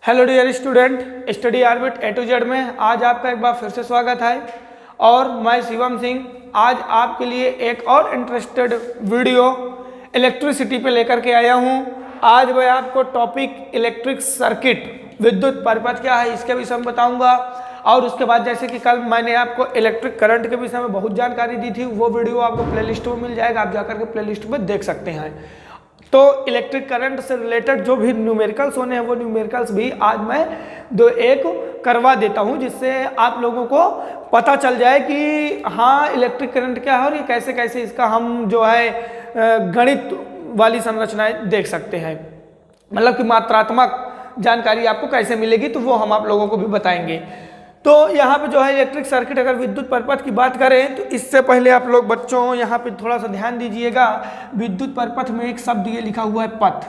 Hello dear student, study orbit A to Z में आज आपका एक बार फिर से स्वागत है। और मैं शिवम सिंह आज आपके लिए एक और इंटरेस्टेड वीडियो इलेक्ट्रिसिटी पे लेकर के आया हूँ। आज मैं आपको टॉपिक इलेक्ट्रिक सर्किट विद्युत परिपथ क्या है इसके विषय में बताऊँगा। और उसके बाद जैसे कि कल मैंने आपको इलेक्ट्रिक करंट के विषय में बहुत जानकारी दी थी, वो वीडियो आपको प्लेलिस्ट में मिल जाएगा, आप जाकर के प्लेलिस्ट में देख सकते हैं। तो इलेक्ट्रिक करंट से रिलेटेड जो भी न्यूमेरिकल्स होने हैं वो न्यूमेरिकल्स भी आज मैं दो एक करवा देता हूं, जिससे आप लोगों को पता चल जाए कि हाँ इलेक्ट्रिक करंट क्या है और ये कैसे कैसे इसका हम जो है गणित वाली संरचनाएं देख सकते हैं, मतलब कि मात्रात्मक जानकारी आपको कैसे मिलेगी, तो वो हम आप लोगों को भी बताएंगे। तो यहाँ पे जो है इलेक्ट्रिक सर्किट, अगर विद्युत परिपथ की बात करें तो इससे पहले आप लोग बच्चों यहाँ पे थोड़ा सा ध्यान दीजिएगा। विद्युत परिपथ में एक शब्द ये लिखा हुआ है पथ,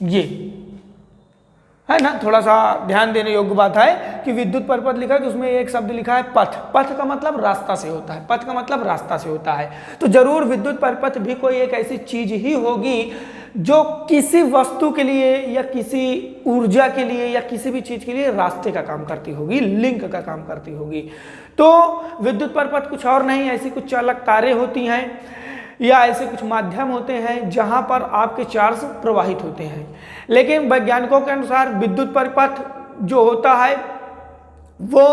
ये है ना, थोड़ा सा ध्यान देने योग्य बात है कि विद्युत परिपथ लिखा है तो उसमें एक शब्द लिखा है पथ। पथ का मतलब रास्ता से होता है, पथ का मतलब रास्ता से होता है। तो जरूर विद्युत परिपथ भी कोई एक ऐसी चीज ही होगी जो किसी वस्तु के लिए या किसी ऊर्जा के लिए या किसी भी चीज के लिए रास्ते का काम करती होगी, लिंक का काम करती होगी। तो विद्युत परिपथ कुछ और नहीं, ऐसी कुछ चालक तारें होती हैं या ऐसे कुछ माध्यम होते हैं जहां पर आपके चार्ज प्रवाहित होते हैं। लेकिन वैज्ञानिकों के अनुसार विद्युत परिपथ जो होता है वो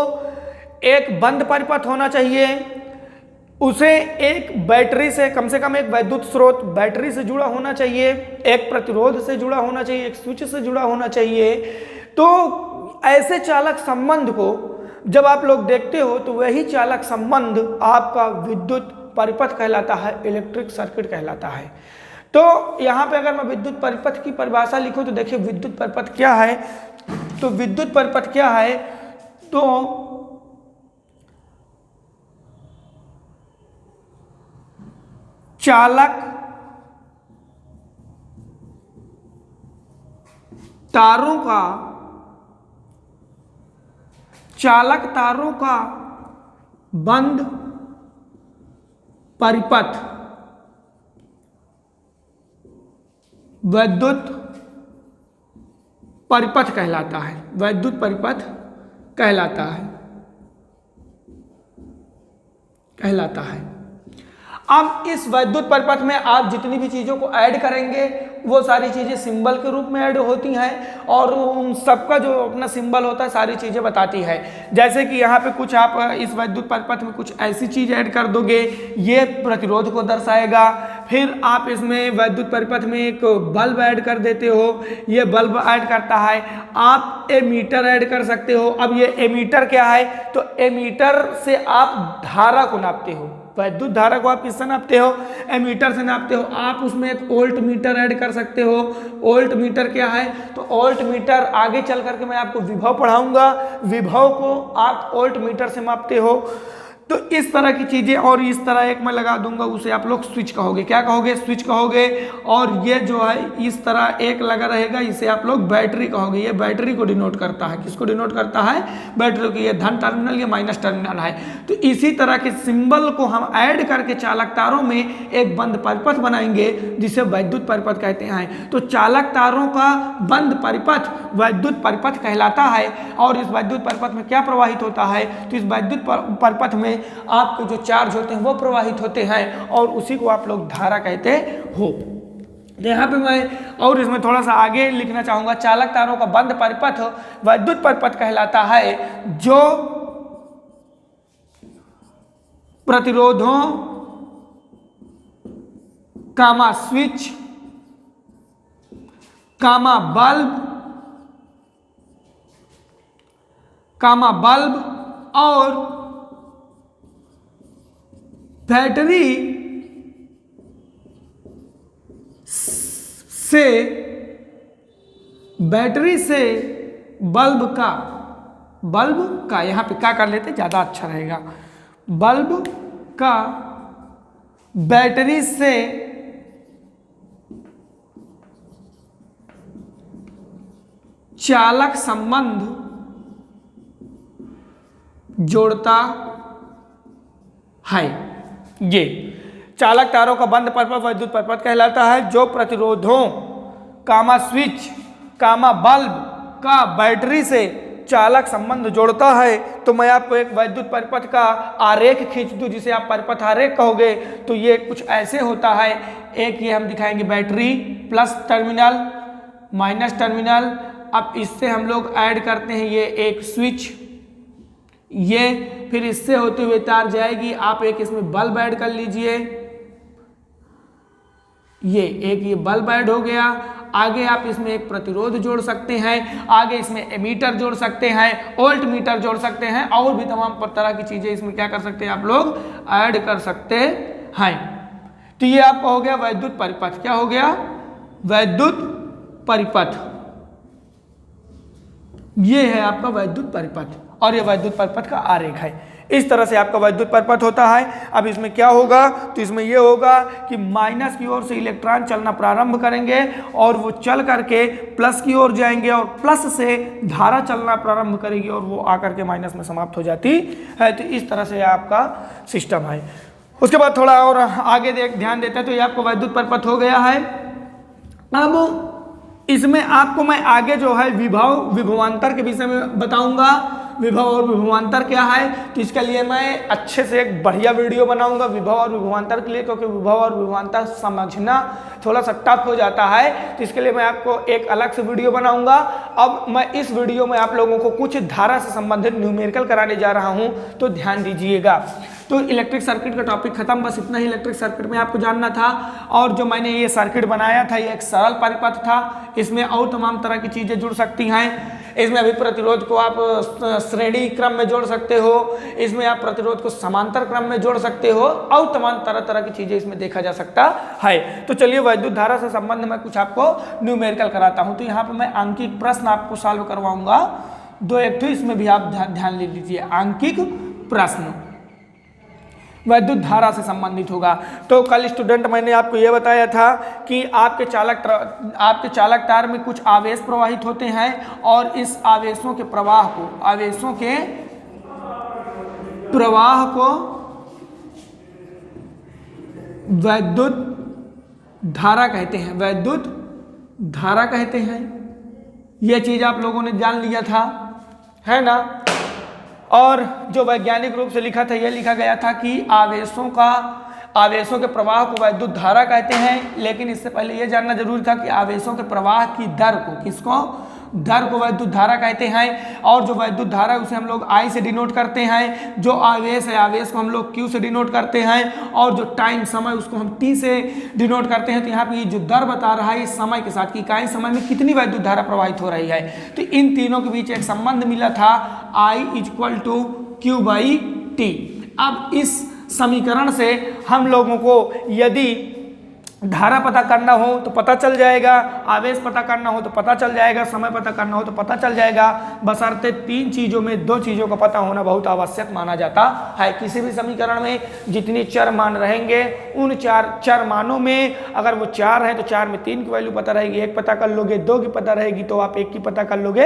एक बंद परिपथ होना चाहिए, उसे एक बैटरी से कम एक वैद्युत स्रोत बैटरी से जुड़ा होना चाहिए, एक प्रतिरोध से जुड़ा होना चाहिए, एक स्विच से जुड़ा होना चाहिए। तो ऐसे चालक संबंध को जब आप लोग देखते हो तो वही चालक संबंध आपका विद्युत परिपथ कहलाता है, इलेक्ट्रिक सर्किट कहलाता है। तो यहाँ पे अगर मैं विद्युत परिपथ की परिभाषा लिखूं तो देखिए विद्युत परिपथ क्या है। तो विद्युत परिपथ क्या है, तो चालक तारों का बंद परिपथ विद्युत परिपथ कहलाता है, विद्युत परिपथ कहलाता है। अब इस विद्युत परिपथ में आप जितनी भी चीज़ों को ऐड करेंगे वो सारी चीज़ें सिंबल के रूप में ऐड होती हैं और उन सबका जो अपना सिंबल होता है सारी चीज़ें बताती है। जैसे कि यहाँ पे कुछ आप इस विद्युत परिपथ में कुछ ऐसी चीज़ ऐड कर दोगे, ये प्रतिरोध को दर्शाएगा। फिर आप इसमें विद्युत परिपथ में एक बल्ब ऐड कर देते हो, ये बल्ब ऐड करता है। आप एमीटर ऐड कर सकते हो। अब ये एमीटर क्या है, तो एमीटर से आप धारा को नापते हो, विद्युत धारा को आप किससे नापते हो, एमीटर से नापते हो। आप उसमें एक वोल्ट मीटर ऐड कर सकते हो। वोल्ट मीटर क्या है, तो वोल्ट मीटर आगे चल करके मैं आपको विभव पढ़ाऊंगा, विभव को आप वोल्ट मीटर से मापते हो। तो इस तरह की चीजें, और इस तरह एक मैं लगा दूंगा उसे आप लोग स्विच कहोगे, क्या कहोगे, स्विच कहोगे। और ये जो है इस तरह एक लगा रहेगा, इसे आप लोग बैटरी कहोगे। ये बैटरी को डिनोट करता है, किसको डिनोट करता है, बैटरी को। ये धन टर्मिनल, ये माइनस टर्मिनल है। तो इसी तरह के सिंबल को हम ऐड करके चालक तारों में एक बंद परिपथ बनाएंगे जिसे वैद्युत परिपथ कहते हैं। तो चालक तारों का बंद परिपथ वैद्युत परिपथ कहलाता है। और इस वैद्युत परिपथ में क्या प्रवाहित होता है, तो इस वैद्युत परिपथ में आपके जो चार्ज होते हैं वो प्रवाहित होते हैं और उसी को आप लोग धारा कहते हो। यहाँ पे मैं और इसमें थोड़ा सा आगे लिखना चाहूंगा, चालक तारों का बंद परिपथ वैद्युत परिपथ कहलाता है जो प्रतिरोधों कामा स्विच कामा बल्ब और बैटरी से बल्ब का यहां पे क्या कर लेते ज्यादा अच्छा रहेगा, बल्ब का बैटरी से चालक संबंध जोड़ता है। ये चालक तारों का बंद परिपथ वैद्युत परिपथ कहलाता है जो प्रतिरोधों कामा स्विच कामा बल्ब का बैटरी से चालक संबंध जोड़ता है, तो मैं आपको एक वैद्युत परिपथ का आरेख खींच दूं जिसे आप परिपथ आरेख कहोगे, तो ये कुछ ऐसे होता है। एक ये हम दिखाएंगे battery plus terminal minus terminal. अब इससे हम लोग ऐड करते हैं ये एक स्विच, ये फिर इससे होते हुए तार जाएगी। आप एक इसमें बल्ब ऐड कर लीजिए, ये बल्ब ऐड हो गया। आगे आप इसमें एक प्रतिरोध जोड़ सकते हैं, आगे इसमें एमीटर जोड़ सकते हैं, वोल्ट मीटर जोड़ सकते हैं, और भी तमाम तरह की चीजें इसमें क्या कर सकते हैं आप लोग ऐड कर सकते हैं। तो ये आपका हो गया वैद्युत परिपथ। क्या हो गया? वैद्युत परिपथ। ये है आपका वैद्युत परिपथ और ये वैद्युत परिपथ का आरेख है। इस तरह से आपका वैद्युत परिपथ होता है। अब इसमें क्या होगा, तो इसमें यह होगा कि माइनस की ओर से इलेक्ट्रॉन चलना प्रारंभ करेंगे और वो चल करके प्लस की ओर जाएंगे और प्लस से धारा चलना प्रारंभ करेगी और वो आकर के माइनस में समाप्त हो जाती है। तो इस तरह से आपका सिस्टम है। उसके बाद थोड़ा और आगे ध्यान देते हैं, तो ये आपको वैद्युत परिपथ हो गया है। अब इसमें आपको मैं आगे जो है विभव विभवांतर के विषय में बताऊंगा। विभव और विभवांतर क्या है, तो इसके लिए मैं अच्छे से एक बढ़िया वीडियो बनाऊंगा विभव और विभवांतर के लिए, क्योंकि विभव और विभवांतर समझना थोड़ा सा टफ हो जाता है। तो इसके लिए मैं आपको एक अलग से वीडियो बनाऊंगा। अब मैं इस वीडियो में आप लोगों को कुछ धारा से संबंधित न्यूमेरिकल कराने जा रहा हूं, तो ध्यान दीजिएगा। तो इलेक्ट्रिक सर्किट का टॉपिक खत्म, बस इतना ही इलेक्ट्रिक सर्किट में आपको जानना था। और जो मैंने ये सर्किट बनाया था ये एक सरल परिपथ था, इसमें और तमाम तरह की चीज़ें जुड़ सकती हैं। इसमें अभी प्रतिरोध को आप श्रेणी क्रम में जोड़ सकते हो, इसमें आप प्रतिरोध को समांतर क्रम में जोड़ सकते हो, और तमाम तरह तरह की चीज़ें इसमें देखा जा सकता है। तो चलिए वैद्युत धारा से संबंध में कुछ आपको न्यूमेरिकल कराता हूँ। तो यहाँ पर मैं आंकिक प्रश्न आपको सॉल्व करवाऊंगा, दो एक, तो इसमें भी आप ध्यान ले लीजिए। आंकिक प्रश्न वैद्युत धारा से संबंधित होगा। तो कल स्टूडेंट मैंने आपको यह बताया था कि आपके चालक तार में कुछ आवेश प्रवाहित होते हैं और इस आवेशों के प्रवाह को वैद्युत धारा कहते हैं। वैद्युत धारा कहते हैं। यह चीज आप लोगों ने जान लिया था, है ना। और जो वैज्ञानिक रूप से लिखा था, यह लिखा गया था कि आवेशों के प्रवाह को वैद्युत धारा कहते हैं। लेकिन इससे पहले यह जानना जरूरी था कि आवेशों के प्रवाह की दर को दर को वैद्युत धारा कहते हैं। और जो वैद्युत धारा है उसे हम लोग I से डिनोट करते हैं। जो आवेश है, आवेश को हम लोग Q से डिनोट करते हैं। और जो टाइम समय उसको हम T से डिनोट करते हैं। तो यहाँ पे जो दर बता रहा है इस समय के साथ कि इकाई समय में कितनी वैद्युत धारा प्रवाहित हो रही है। तो इन तीनों के बीच एक संबंध मिला था, I = Q/T। अब इस समीकरण से हम लोगों को यदि धारा पता करना हो तो पता चल जाएगा, आवेश पता करना हो तो पता चल जाएगा, समय पता करना हो तो पता चल जाएगा। बशर्ते तीन चीज़ों में दो चीज़ों का पता होना बहुत आवश्यक माना जाता है। किसी भी समीकरण में जितनी चर मान रहेंगे उन चर मानों में अगर वो 4 है तो 4 में 3 की वैल्यू पता रहेगी, 1 पता कर लोगे, 2 की पता रहेगी तो आप 1 की पता कर लोगे।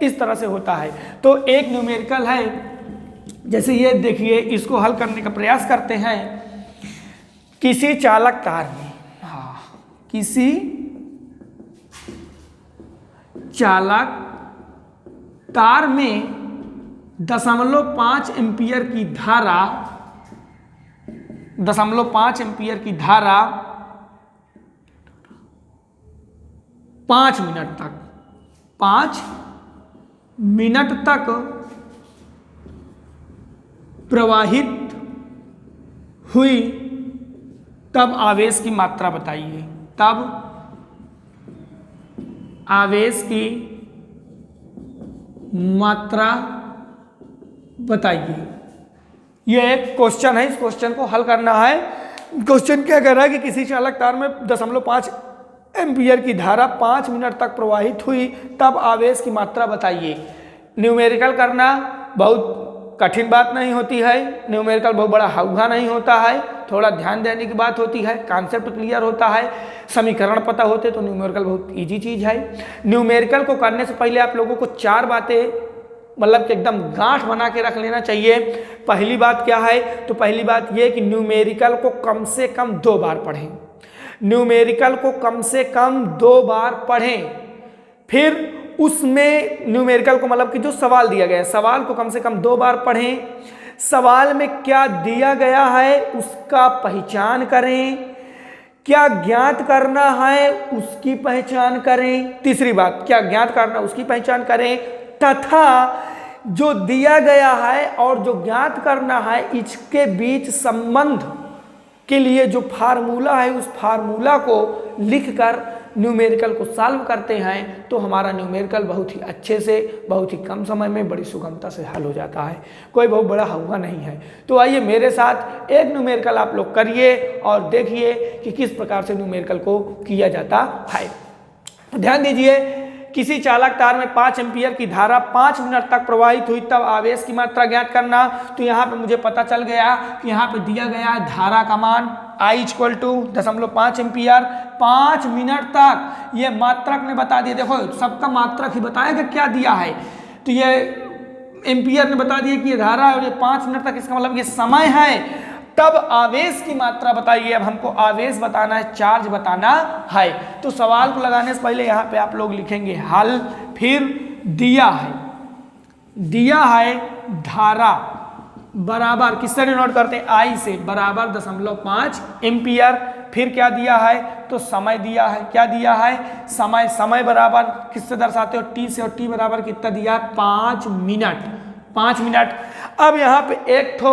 इस तरह से होता है। तो एक न्यूमेरिकल है, जैसे ये देखिए, इसको हल करने का प्रयास करते हैं। किसी चालक तार में, किसी चालक तार में 0.5 एम्पियर की धारा 0.5 एम्पियर की धारा 5 मिनट तक प्रवाहित हुई, तब आवेश की मात्रा बताइए। तब आवेश की मात्रा बताइए। यह एक क्वेश्चन है, इस क्वेश्चन को हल करना है। क्वेश्चन क्या कह रहा है कि किसी चालक तार में 0.5 एम्पियर की धारा 5 मिनट तक प्रवाहित हुई, तब आवेश की मात्रा बताइए। न्यूमेरिकल करना बहुत कठिन बात नहीं होती है, न्यूमेरिकल बहुत बड़ा हौगा नहीं होता है, थोड़ा ध्यान देने की बात होती है, कॉन्सेप्ट क्लियर होता है, समीकरण पता होते तो न्यूमेरिकल बहुत इजी चीज़ है। न्यूमेरिकल को करने से पहले आप लोगों को 4 बातें मतलब कि एकदम गांठ बना के रख लेना चाहिए। पहली बात क्या है, तो पहली बात यह कि न्यूमेरिकल को कम से कम 2 बार पढ़ें। न्यूमेरिकल को कम से कम 2 बार पढ़ें, फिर उसमें न्यूमेरिकल को मतलब कि जो सवाल दिया गया है, सवाल को कम से कम 2 बार पढ़ें, सवाल में क्या दिया गया है उसका पहचान करें, क्या ज्ञात करना है उसकी पहचान करें। तीसरी बात, क्या ज्ञात करना उसकी पहचान करें, तथा जो दिया गया है और जो ज्ञात करना है इसके बीच संबंध के लिए जो फार्मूला है उस फार्मूला को लिखकर न्यूमेरिकल को सॉल्व करते हैं तो हमारा न्यूमेरिकल बहुत ही अच्छे से, बहुत ही कम समय में बड़ी सुगमता से हल हो जाता है। कोई बहुत बड़ा हवा नहीं है। तो आइए मेरे साथ एक न्यूमेरिकल आप लोग करिए और देखिए कि किस प्रकार से न्यूमेरिकल को किया जाता है। ध्यान दीजिए, किसी चालक तार में 5 एम्पियर की धारा 5 मिनट तक प्रवाहित हुई, तब आवेश की मात्रा ज्ञात करना। तो यहाँ पे मुझे पता चल गया कि यहाँ पे दिया गया है धारा का मान I = 0.5 एम्पियर 5 मिनट तक। ये मात्रक ने बता दिया, देखो सबका मात्रक ही बताएगा क्या दिया है। तो ये एम्पियर ने बता दिया कि ये धारा है और ये 5 मिनट तक, इसका मतलब ये समय है। तब आवेश की मात्रा बताइए। अब हमको आवेश बताना है, चार्ज बताना है। तो सवाल को लगाने से पहले यहाँ पे आप लोग लिखेंगे हल, फिर दिया है धारा बराबर, किससे डिनोट करते हैं, I से, बराबर 0.5 एम्पियर। फिर क्या दिया है, तो समय दिया है। क्या दिया है, समय। समय बराबर किससे दर्शाते हो, T से, और T बराबर कितना दिया है, 5 मिनट। 5 मिनट। अब यहाँ पे एक ठो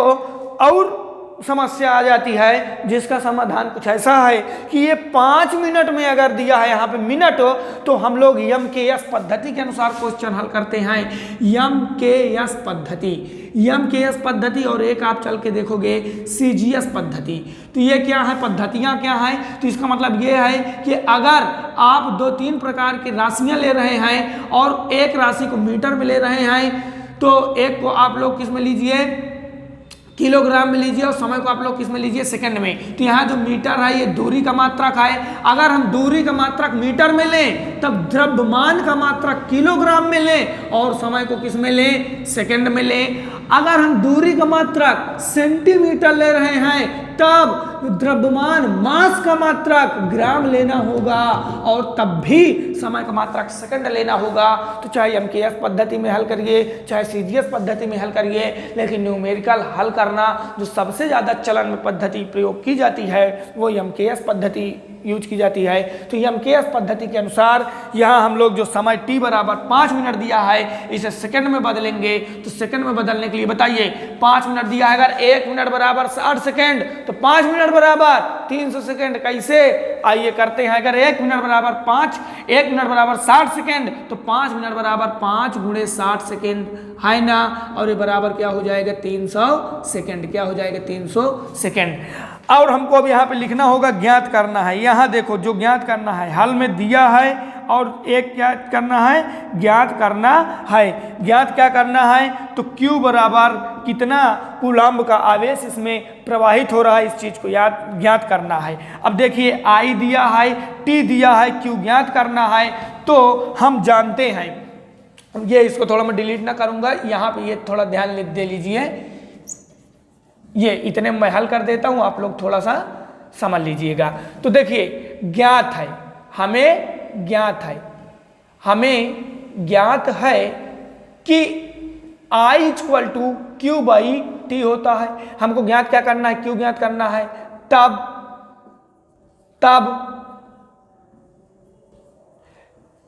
और समस्या आ जाती है जिसका समाधान कुछ ऐसा है कि ये 5 मिनट में अगर दिया है यहाँ पे मिनट हो, तो हम लोग MKS पद्धति के अनुसार क्वेश्चन हल करते हैं। MKS पद्धति और एक आप चल के देखोगे CGS पद्धति। तो ये क्या है, पद्धतियाँ क्या हैं, तो इसका मतलब ये है कि अगर आप 2-3 प्रकार की राशियाँ ले रहे हैं और एक राशि को मीटर में ले रहे हैं, तो एक को आप लोग किस में लीजिए, किलोग्राम में लीजिए, और समय को आप लोग किस में लीजिए, सेकंड में। तो यहाँ जो मीटर है ये दूरी का मात्रक है। अगर हम दूरी का मात्रक मीटर में लें तब द्रव्यमान का मात्रक किलोग्राम में लें और समय को किस में लें, सेकंड में लें। अगर हम दूरी का मात्रक सेंटीमीटर ले रहे हैं तब द्रव्यमान मास का मात्रक ग्राम लेना होगा और तब भी समय का मात्रक सेकंड लेना होगा। तो चाहे MKS पद्धति में हल करिए, चाहे CGS पद्धति में हल करिए, लेकिन न्यूमेरिकल हल करना जो सबसे ज़्यादा चलन में पद्धति प्रयोग की जाती है वो MKS पद्धति यूज की जाती है। तो MKS पद्धति के अनुसार यहाँ हम लोग जो समय T बराबर 5 मिनट दिया है इसे सेकंड में बदलेंगे। तो सेकंड में बदलने के लिए बताइए, 5 मिनट दिया है, अगर 1 मिनट बराबर 60 सेकंड तो 5 मिनट बराबर 300 सेकंड। कैसे, आइए करते हैं। अगर 1 मिनट बराबर 60 सेकंड तो 5 मिनट बराबर 5 × 60 सेकंड है ना, और ये बराबर क्या हो जाएगा, 300 सेकंड। क्या हो जाएगा, 300 सेकंड। और हमको अब यहाँ पे लिखना होगा, ज्ञात करना है। यहाँ देखो जो ज्ञात करना है हल में दिया है और एक क्या करना है, ज्ञात करना है। ज्ञात क्या करना है, तो Q बराबर कितना कूलम्ब का आवेश इसमें प्रवाहित हो रहा है, इस चीज़ को ज्ञात करना है। अब देखिए I दिया है, T दिया है, Q ज्ञात करना है। तो हम जानते हैं, ये इसको थोड़ा मैं डिलीट ना करूँगा, यहाँ पे ये थोड़ा ध्यान दे लीजिए। ये इतने मैं हल कर देता हूँ, आप लोग थोड़ा सा समझ लीजिएगा। तो देखिए ज्ञात है, हमें ज्ञात है कि I = Q/T होता है। हमको ज्ञात क्या करना है, Q ज्ञात करना है। तब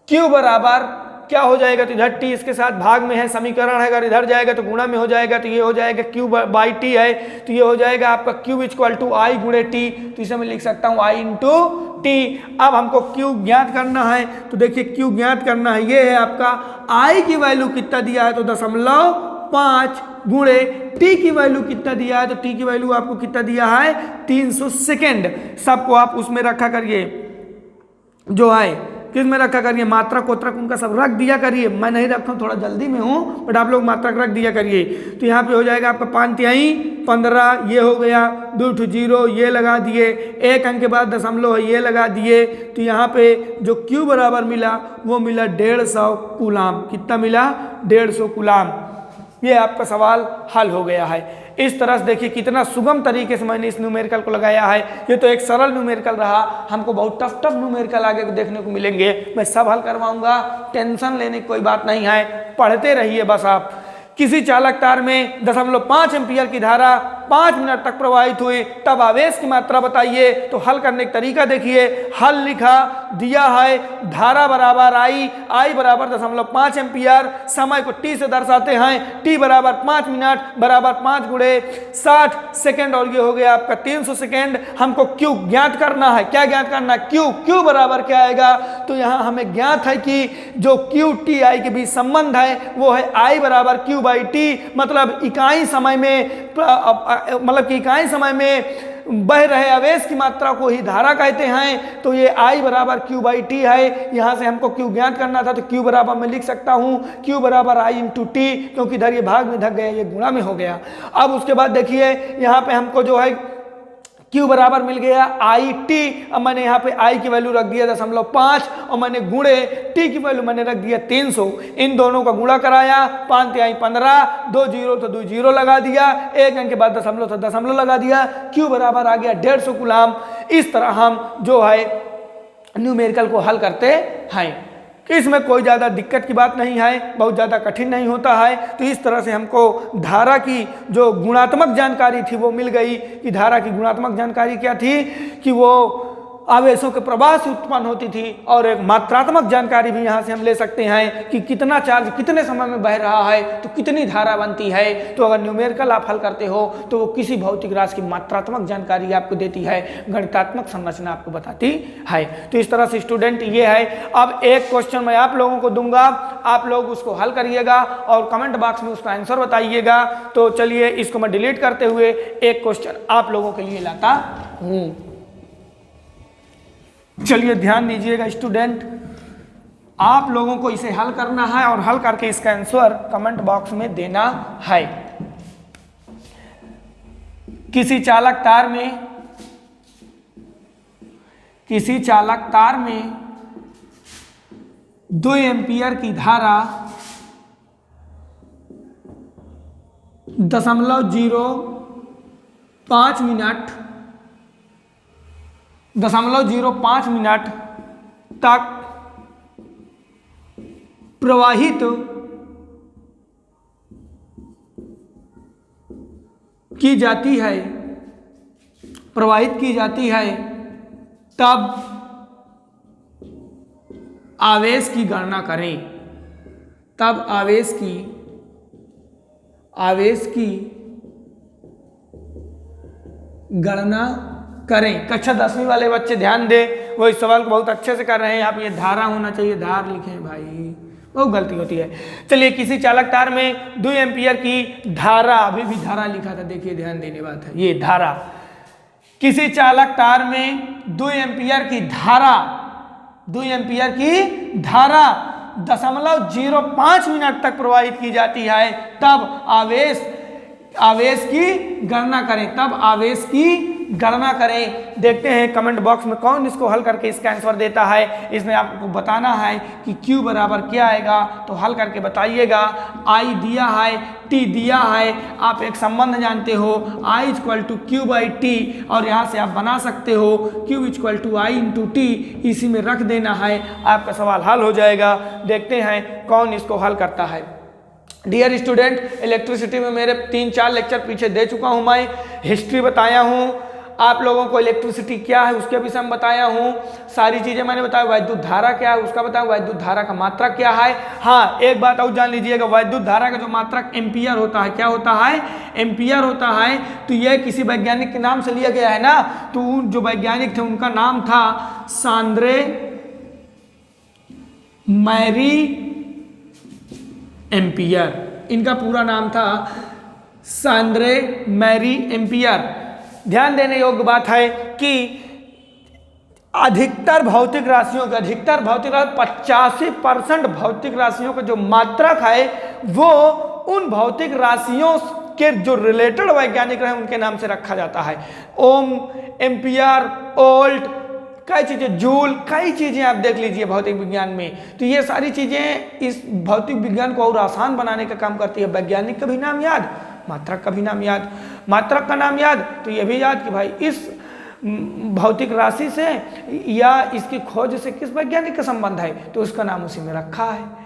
Q बराबर क्या हो जाएगा, तो इधर T इसके साथ भाग में है, समीकरण है, अगर इधर जाएगा तो गुणा में हो जाएगा, तो ये हो जाएगा Q/T है, तो ये हो जाएगा आपका Q = I × T। तो इसे मैं लिख सकता हूँ I × T। अब हमको Q ज्ञात करना है, तो देखिए Q ज्ञात करना है, ये है आपका I की वैल्यू कितना दिया है, तो 0.5 × T की वैल्यू कितना दिया है, तो T की वैल्यू आपको कितना दिया है, 300 सेकेंड। सबको आप उसमें रखा करिए, जो है किस में रखा करिए, मात्रक कोत्रक उनका सब रख दिया करिए। मैं नहीं रखा हूँ, थोड़ा जल्दी में हूँ, बट आप लोग मात्रक रख दिया करिए। तो यहाँ पे हो जाएगा आपका 5×3 = 15, ये हो गया, 2 0 ये लगा दिए, 1 अंक के बाद दशमलव है ये लगा दिए। तो यहाँ पे जो Q बराबर मिला वो मिला 150 कूलाम। कितना मिला, 150 कूलाम। ये आपका सवाल हल हो गया है। इस तरह से देखिए कितना सुगम तरीके से मैंने इस न्यूमेरिकल को लगाया है। ये तो एक सरल न्यूमेरिकल रहा, हमको बहुत टफ न्यूमेरिकल आगे देखने को मिलेंगे। मैं सब हल करवाऊंगा, टेंशन लेने की कोई बात नहीं है, पढ़ते रहिए बस आप। किसी चालक तार में 0.5 एम्पियर की धारा 5 मिनट तक प्रवाहित हुई, तब आवेश की मात्रा बताइए। तो हल करने का तरीका देखिए, हल लिखा दिया है, धारा बराबर आई बराबर 0.5 एम्पियर, समय को टी से दर्शाते हैं, टी बराबर 5 मिनट बराबर 5 गुणे 60 सेकेंड, और ये हो गया आपका 300 सेकेंड। हमको क्यू ज्ञात करना है। क्या ज्ञात करना है? क्यू बराबर क्या आएगा? तो यहाँ हमें ज्ञात है कि जो क्यू टी आई के बीच संबंध है वो है आई बराबर क्यू बाई टी, मतलब इकाई समय में बह रहे आवेश की मात्रा को ही धारा कहते हैं। तो ये I बराबर क्यू बाई टी है। यहाँ से हमको क्यू ज्ञात करना था, तो क्यू बराबर मैं लिख सकता हूँ क्यू बराबर I इंटू टी, क्योंकि इधर ये भाग में धक गया, ये गुणा में हो गया। अब उसके बाद देखिए यहाँ पे हमको जो है Q बराबर मिल गया आई टी। अब मैंने यहाँ पे I की वैल्यू रख दिया 0.5 और मैंने गुणे T की वैल्यू मैंने रख दिया 300। इन दोनों का गुणा कराया, 5 × 15, 2 जीरो तो 2 जीरो लगा दिया, 1 अंक के बाद दशमलव तो दशमलव लगा दिया, Q बराबर आ गया 150 कूलाम। इस तरह हम जो है न्यूमेरिकल को हल करते हैं। इसमें कोई ज़्यादा दिक्कत की बात नहीं है, बहुत ज़्यादा कठिन नहीं होता है। तो इस तरह से हमको धारा की जो गुणात्मक जानकारी थी वो मिल गई कि धारा की गुणात्मक जानकारी क्या थी कि वो आवेशों के प्रवाह से उत्पन्न होती थी, और एक मात्रात्मक जानकारी भी यहाँ से हम ले सकते हैं कि कितना चार्ज कितने समय में बह रहा है तो कितनी धारा बनती है। तो अगर न्यूमेरिकल आप हल करते हो तो वो किसी भौतिक राशि की मात्रात्मक जानकारी आपको देती है, गणितात्मक संरचना आपको बताती है। तो इस तरह से स्टूडेंट ये है। अब एक क्वेश्चन मैं आप लोगों को दूंगा, आप लोग उसको हल करिएगा और कमेंट बॉक्स में उसका आंसर बताइएगा। तो चलिए इसको मैं डिलीट करते हुए एक क्वेश्चन आप लोगों के लिए लाता हूँ। चलिए ध्यान दीजिएगा स्टूडेंट, आप लोगों को इसे हल करना है और हल करके इसका आंसर कमेंट बॉक्स में देना है। किसी चालक तार में 2 एम्पियर की धारा 0.05 मिनट तक प्रवाहित की जाती है, तब आवेश की गणना करें। तब आवेश की गणना करें। कक्षा 10वीं वाले बच्चे ध्यान दें, वो इस सवाल को बहुत अच्छे से कर रहे हैं। यहाँ पे ये धारा होना चाहिए, धार लिखे भाई, बहुत गलती होती है। चलिए, किसी चालक तार में 2 एम्पियर की धारा, अभी भी धारा लिखा था, देखिए ध्यान देने बात है, ये धारा। किसी चालक तार में 2 एम्पियर की धारा 0.05 मिनट तक प्रवाहित की जाती है, तब आवेश की गणना करें। देखते हैं कमेंट बॉक्स में कौन इसको हल करके इसका आंसर देता है। इसमें आपको बताना है कि Q बराबर क्या आएगा, तो हल करके बताइएगा। I दिया है, T दिया है, आप एक संबंध जानते हो I = Q बाई टी, और यहाँ से आप बना सकते हो Q = I × T, इसी में रख देना है, आपका सवाल हल हो जाएगा। देखते हैं कौन इसको हल करता है। डियर स्टूडेंट, इलेक्ट्रिसिटी में मेरे 3-4 लेक्चर पीछे दे चुका हूँ, मैं हिस्ट्री बताया हूँ आप लोगों को, इलेक्ट्रिसिटी क्या है उसके विषय में बताया हूँ, सारी चीज़ें मैंने बताया। वैद्युत धारा क्या है उसका बताया, वैद्युत धारा का मात्रक क्या है। हाँ, एक बात और जान लीजिएगा, वैद्युत धारा का जो मात्रक एम्पियर होता है, क्या होता है? एम्पियर होता है। तो यह किसी वैज्ञानिक के नाम से लिया गया है ना, तो जो वैज्ञानिक थे उनका नाम था सांद्रे मैरी एम्पियर। इनका पूरा नाम था सांद्रे मैरी एम्पियर। ध्यान देने योग्य बात है कि अधिकतर भौतिक राशियों के 85% भौतिक राशियों का जो मात्रक है वो उन भौतिक राशियों के जो रिलेटेड वैज्ञानिक रहे उनके नाम से रखा जाता है। ओम, एम्पियर, वोल्ट, कई चीज़ें, जूल, कई चीज़ें आप देख लीजिए भौतिक विज्ञान में। तो ये सारी चीज़ें इस भौतिक विज्ञान को और आसान बनाने का काम करती है। वैज्ञानिक का भी नाम याद, मात्रक का भी नाम याद। मात्रक का नाम याद तो ये भी याद कि भाई इस भौतिक राशि से या इसकी खोज से किस वैज्ञानिक का संबंध है, तो उसका नाम उसी में रखा है।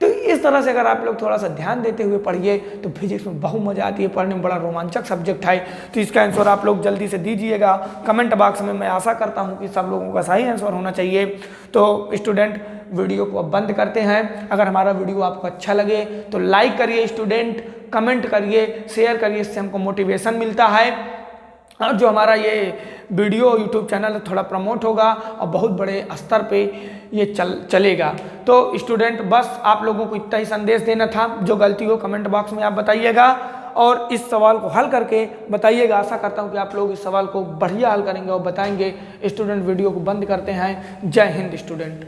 तो इस तरह से अगर आप लोग थोड़ा सा ध्यान देते हुए पढ़िए तो फिजिक्स में बहुत मजा आती है, पढ़ने में बड़ा रोमांचक सब्जेक्ट है। तो इसका आंसर आप लोग जल्दी से दीजिएगा कमेंट बॉक्स में। मैं आशा करता हूं कि सब लोगों का सही आंसर होना चाहिए। तो स्टूडेंट वीडियो को अब बंद करते हैं। अगर हमारा वीडियो आपको अच्छा लगे तो लाइक करिए स्टूडेंट, कमेंट करिए, शेयर करिए, इससे हमको मोटिवेशन मिलता है और जो हमारा ये वीडियो यूट्यूब चैनल थोड़ा प्रमोट होगा और बहुत बड़े स्तर पे ये चलेगा। तो स्टूडेंट बस आप लोगों को इतना ही संदेश देना था। जो गलती हो कमेंट बॉक्स में आप बताइएगा और इस सवाल को हल करके बताइएगा। आशा करता हूँ कि आप लोग इस सवाल को बढ़िया हल करेंगे और बताएंगे। स्टूडेंट वीडियो को बंद करते हैं। जय हिंद स्टूडेंट।